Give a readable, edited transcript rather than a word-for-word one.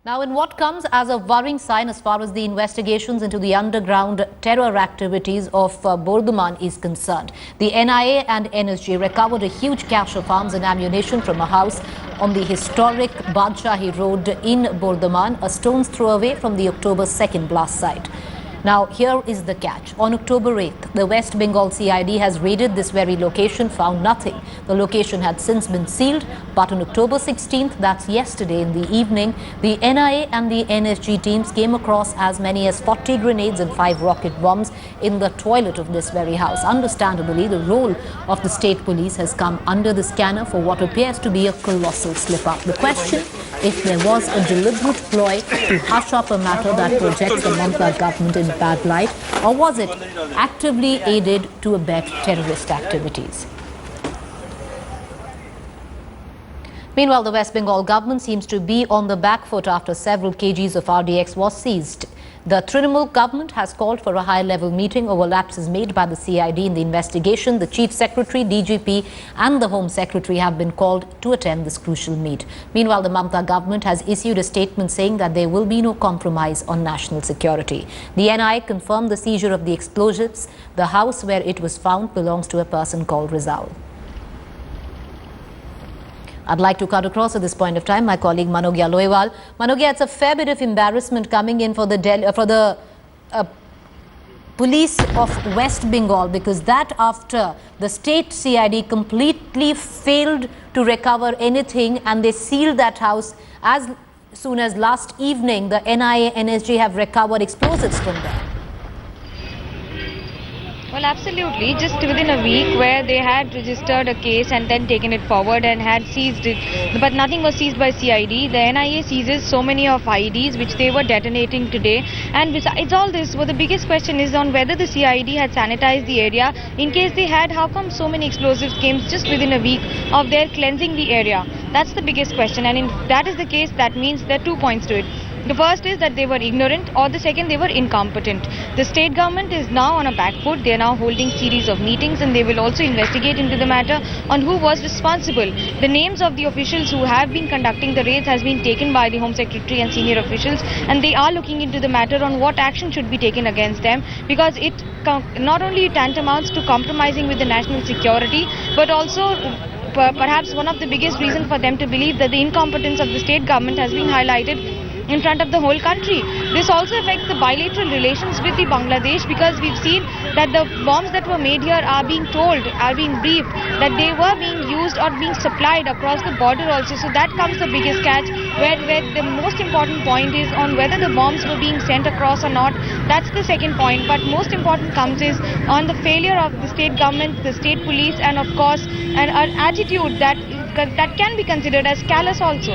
Now, in what comes as a worrying sign as far as the investigations into the underground terror activities of Burdwan is concerned, the NIA and NSG recovered a huge cache of arms and ammunition from a house on the historic Badshahi Road in Burdwan, a stone's throw away from the October 2nd blast site. Now, here is the catch. On October 8th, the West Bengal CID has raided this very location, found nothing. The location had since been sealed, but on October 16th, that's yesterday in the evening, the NIA and the NSG teams came across as many as 40 grenades and 5 rocket bombs in the toilet of this very house. Understandably, the role of the state police has come under the scanner for what appears to be a colossal slip-up. The question, if there was a deliberate ploy to hush up a matter that projects the Mamata government in bad light, or was it actively aided to abet terrorist activities? Meanwhile, the West Bengal government seems to be on the back foot after several kgs of RDX was seized. The Trinamool government has called for a high-level meeting over lapses made by the CID in the investigation. The Chief Secretary, DGP and the Home Secretary have been called to attend this crucial meet. Meanwhile, the Mamata government has issued a statement saying that there will be no compromise on national security. The NI confirmed the seizure of the explosives. The house where it was found belongs to a person called Rizal. I'd like to cut across at this point of time my colleague Manogya Loiwal. Manogya, it's a fair bit of embarrassment coming in for the police of West Bengal, because that after the state CID completely failed to recover anything and they sealed that house. As soon as last evening, the NIA, NSG have recovered explosives from there. Well, absolutely. Just within a week, where they had registered a case and then taken it forward and had seized it, but nothing was seized by CID. The NIA seizes so many of IEDs which they were detonating today. And besides all this, well, the biggest question is on whether the CID had sanitized the area. In case they had, how come so many explosives came just within a week of their cleansing the area? That's the biggest question. And if that is the case, that means there are 2 points to it. The first is that they were ignorant, or the second, they were incompetent. The state government is now on a back foot. They are now holding series of meetings, and they will also investigate into the matter on who was responsible. The names of the officials who have been conducting the raids has been taken by the Home Secretary and senior officials, and they are looking into the matter on what action should be taken against them, because it not only tantamounts to compromising with the national security, but also perhaps one of the biggest reasons for them to believe that the incompetence of the state government has been highlighted in front of the whole country. This also affects the bilateral relations with the Bangladesh, because we've seen that the bombs that were made here are being briefed that they were being used or being supplied across the border also. So that comes the biggest catch, where the most important point is on whether the bombs were being sent across or not. That's the second point. But most important comes is on the failure of the state government, the state police, and of course an attitude that can be considered as callous also.